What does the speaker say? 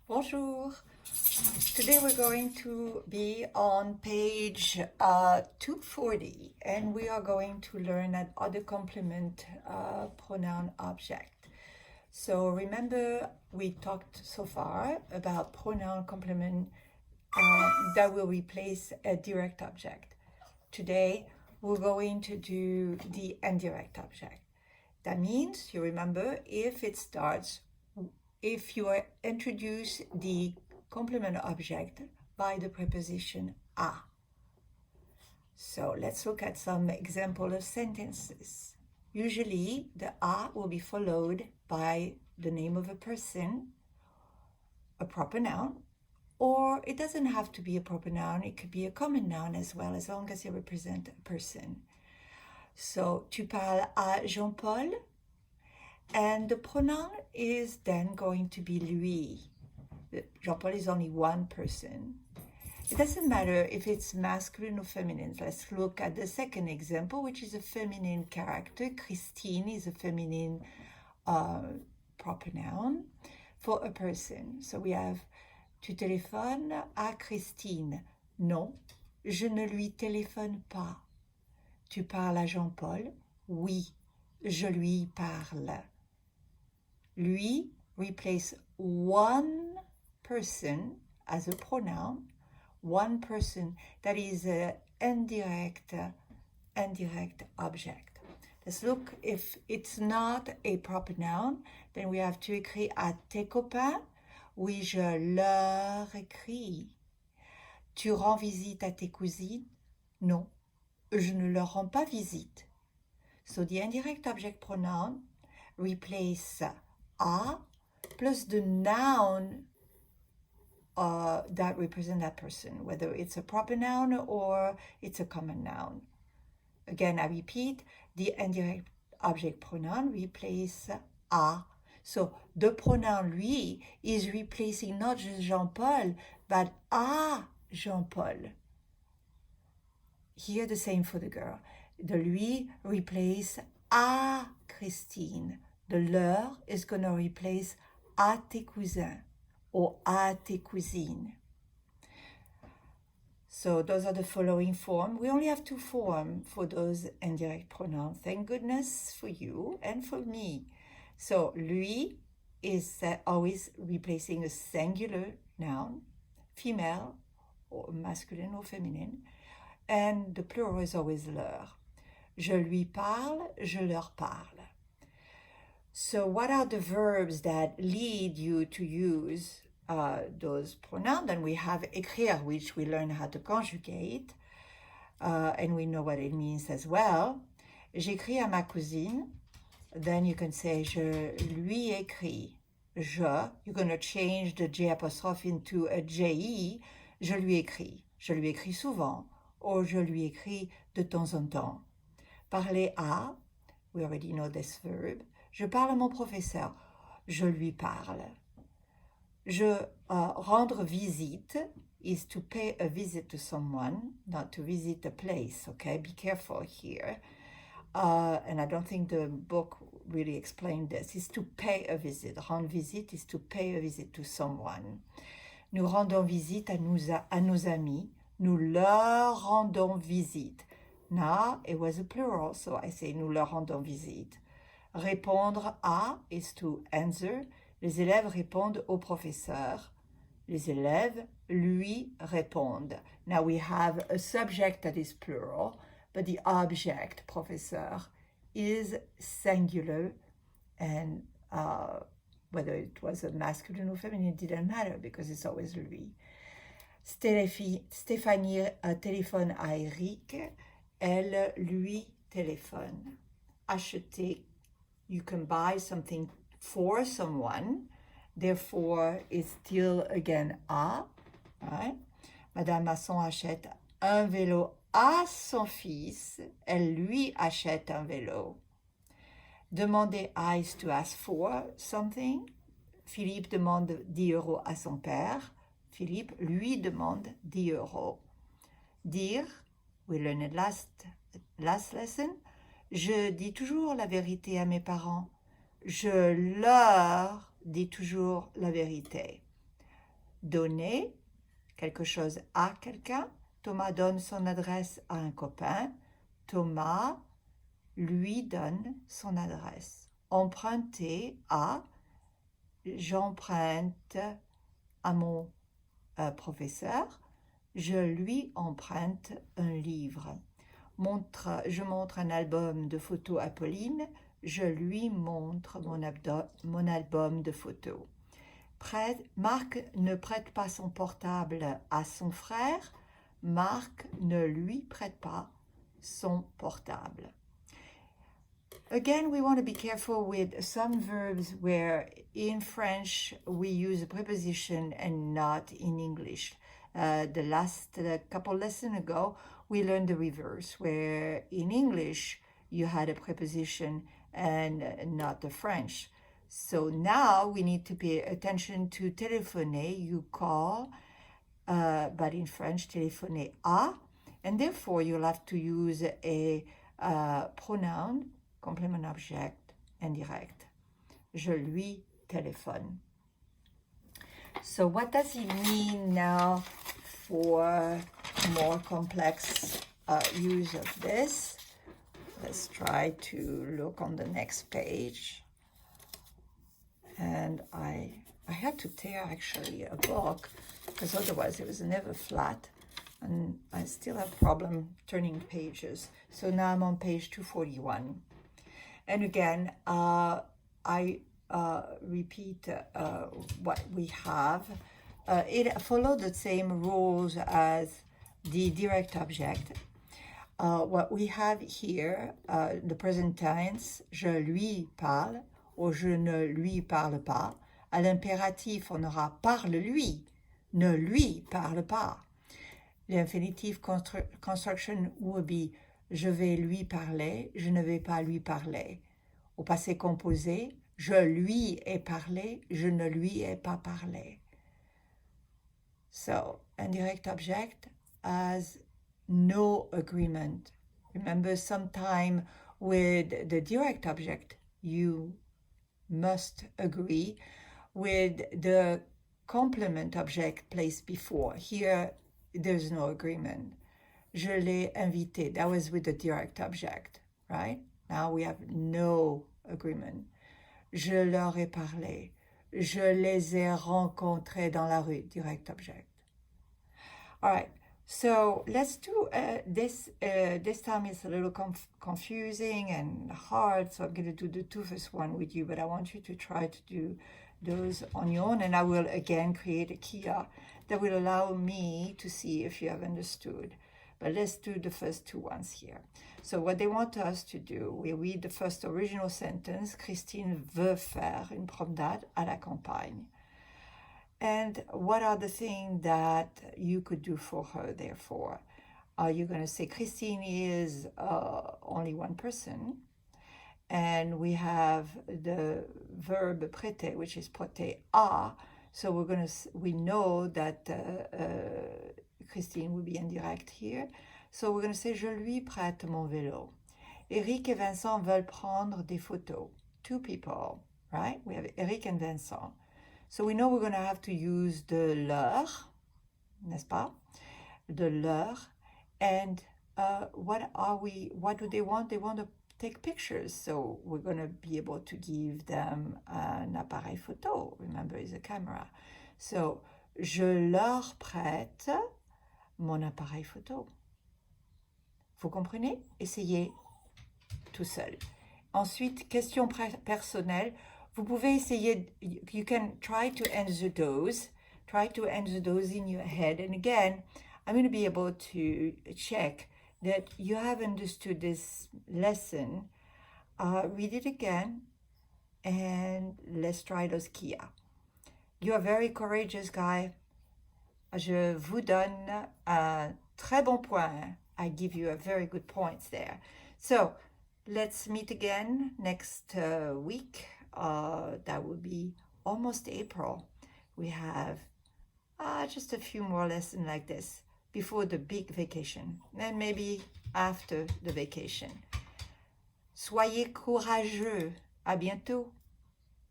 Bonjour. Today we're going to be on page 240 and we are going to learn an other complement pronoun object. So remember we talked so far about pronoun complement that will replace a direct object. Today we're going to do the indirect object. That means, you remember, if you introduce the complement object by the preposition a. So let's look at some example of sentences. Usually the a will be followed by the name of a person, a proper noun, or it doesn't have to be a proper noun, it could be a common noun as well, as long as it represents a person. So, tu parles à Jean-Paul, and the pronoun is then going to be lui. Jean-Paul is only one person. It doesn't matter if it's masculine or feminine. Let's look at the second example, which is a feminine character. Christine is a feminine proper noun for a person. So we have, tu téléphones à Christine. Non, je ne lui téléphone pas. Tu parles à Jean-Paul? Oui, je lui parle. Lui replace one person as a pronoun, one person that is an indirect object. Let's look. If it's not a proper noun, then we have to écrire à tes copains. Oui, je leur écris. Tu rends visite à tes cousines? Non, je ne leur rends pas visite. So the indirect object pronoun replace a plus the noun that represent that person, whether it's a proper noun or it's a common noun. Again, I repeat, the indirect object pronoun replace a. So the pronoun lui is replacing not just Jean-Paul, but a Jean-Paul. Here the same for the girl. The lui replace à Christine. The leur is going to replace à tes cousins or à tes cousines. So those are the following forms. We only have two forms for those indirect pronouns. Thank goodness for you and for me. So lui is always replacing a singular noun, female or masculine or feminine, and the plural is always leur. Je lui parle, je leur parle. So what are the verbs that lead you to use those pronouns? Then we have écrire, which we learn how to conjugate, and we know what it means as well. J'écris à ma cousine. Then you can say je lui écris. You're going to change the J apostrophe into a JE. Je lui écris. Je lui écris souvent. Or je lui écris de temps en temps. Parler à, we already know this verb. Je parle à mon professeur. Je lui parle. Rendre visite is to pay a visit to someone, not to visit a place, okay? Be careful here. And I don't think the book really explained this. Is to pay a visit. Rendre visite is to pay a visit to someone. Nous rendons visite à nos amis. Nous leur rendons visite. Now, it was a plural, so I say nous leur rendons visite. Répondre à is to answer. Les élèves répondent au professeur. Les élèves lui répondent. Now we have a subject that is plural, but the object, professeur, is singular, and whether it was a masculine or feminine, it didn't matter because it's always lui. Stéphanie téléphone à Eric. Elle lui téléphone. Acheter, you can buy something for someone. Therefore, it's still again à. Right? Madame Masson achète un vélo à son fils. Elle lui achète un vélo. Demander à is to ask for something. Philippe demande 10 euros à son père. Philippe lui demande 10 euros. Dire, we learned it last lesson. Je dis toujours la vérité à mes parents. Je leur dis toujours la vérité. donner quelque chose à quelqu'un. Thomas donne son adresse à un copain. Thomas lui donne son adresse. Emprunter à, j'emprunte à mon professeur. Je lui emprunte un livre. Je montre un album de photos à Pauline. Je lui montre mon album de photos. Marc ne prête pas son portable à son frère. Marc ne lui prête pas son portable. Again, we want to be careful with some verbs where in French we use a preposition and not in English. The last couple lessons ago, we learned the reverse, where in English you had a preposition and not the French. So now we need to pay attention to téléphoner, you call, but in French, téléphoner à, and therefore you'll have to use a pronoun, complement object, indirect. Je lui téléphone. So what does it mean now for more complex use of this? Let's try to look on the next page. And I had to tear actually a book because otherwise it was never flat, and I still have problem turning pages. So now I'm on page 241. And again, I repeat what we have. It follows the same rules as the direct object. What we have here, the present tense, je lui parle, ou je ne lui parle pas. À l'impératif, on aura parle-lui, ne lui parle pas. L'infinitive construction will be je vais lui parler, je ne vais pas lui parler. Au passé composé, je lui ai parlé, je ne lui ai pas parlé. So, indirect object has no agreement. Remember, sometime with the direct object, you must agree with the complement object placed before. Here, there's no agreement. Je l'ai invité. That was with the direct object, right? Now we have no agreement. Je leur ai parlé. Je les ai rencontrés dans la rue. Direct object. All right. So let's do this. This time it's a little confusing and hard, so I'm going to do the two first one with you, but I want you to try to do those on your own, and I will again create a Kia that will allow me to see if you have understood. But let's do the first two ones here. So what they want us to do, we read the first original sentence, Christine veut faire une promenade à la campagne. And what are the things that you could do for her, therefore? Are you going to say Christine is only one person? And we have the verb prêter, which is prêter à. So we know that Christine will be indirect here. So we're going to say je lui prête mon vélo. Eric et Vincent veulent prendre des photos. Two people, right? We have Eric and Vincent. So we know we're going to have to use de leur, n'est-ce pas? De leur. And what do they want? They want to take pictures. So we're going to be able to give them un appareil photo. Remember, it's a camera. So, je leur prête mon appareil photo. Vous comprenez? Essayez tout seul. Ensuite, question personnelle. Vous pouvez essayer, you can try to answer those. Try to answer those in your head. And again, I'm going to be able to check that you have understood this lesson. Read it again, and let's try those Kia. You are very courageous, guy. Je vous donne un très bon point. I give you a very good points there. So let's meet again next week. That will be almost April. We have just a few more lessons like this before the big vacation, and maybe after the vacation. Soyez courageux. À bientôt.